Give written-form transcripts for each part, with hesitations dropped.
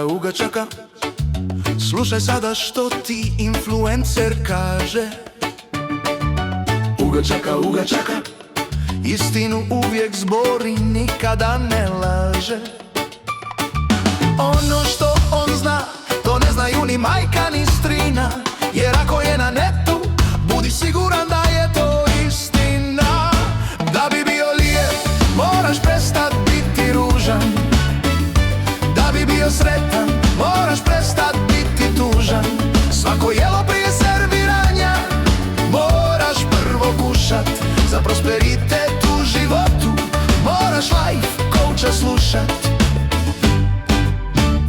Uga čaka, slušaj sada što ti influencer kaže. Uga čaka, istinu uvijek zbori, nikada ne laže. Ono što on zna, to ne znaju ni majka ni strina, jer ako je na netu, budi siguran da je to istina. Da bi bio lijep, moraš prestat biti ružan. Da bi bio sretan, moraš prestat biti tužan. Svako jelo prije serviranja moraš prvo kušat. Za prosperitet u životu moraš life coacha slušat.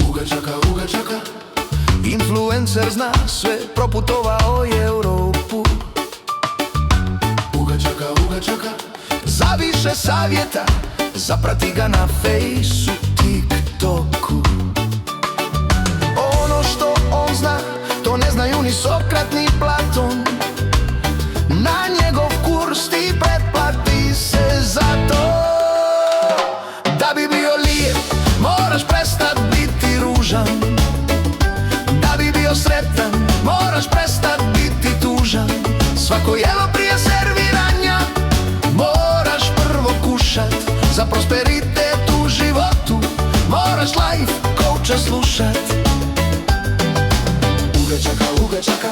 Uga čaka, influencer zna sve, proputovao je Europu. Uga čaka, za više savjeta zaprati ga na Fejsu, TikToku. Ono što on zna, to ne znaju ni Sokrat ni Platon. Na njegov kurs ti pretplati se za to. Da bi bio lijep, moraš prestat biti ružan. Da bi bio sretan, moraš prestat biti tužan. Svako jelo prije serviranja moraš prvo kušat. Za prosperitet u životu moraš life coacha slušat. Uga čaka, uga čaka,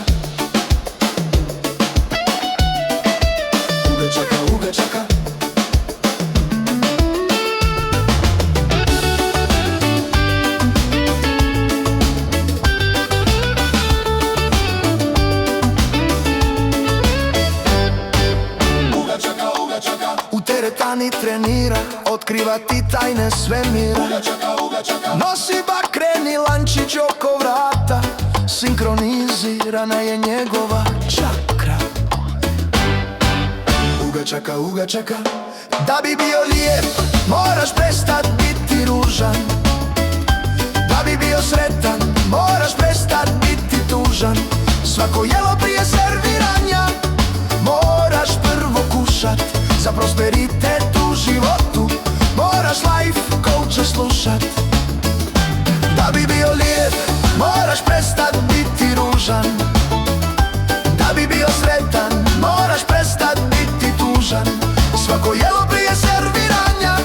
uga čaka. U teretani trenira, otkriva ti tajne svemira. Nosi bakreni lančić oko vrata, sinkronizirana je njegova čakra. Uga čaka, da bi bio lijep, moraš prestat biti ružan. Da bi bio sretan, moraš prestat biti tužan. Svako jelo prije serviranja moraš prvo kušat. Za prosperitet u životu moraš life coacha slušat. Da bi bio lijep, moraš prestat biti ružan. Da bi bio sretan, moraš prestat biti tužan. Svako jelo prije serviranja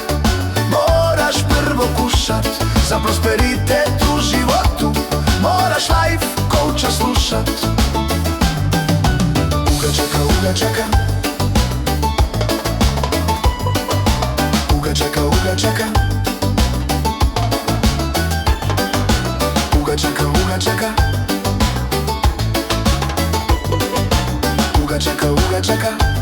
moraš prvo kušat. Za prosperitet u životu moraš life coacha slušat. Uga čaka, uga čaka, uga čaka, uga čaka, uga čaka, uga čaka, uga čaka, uga čaka.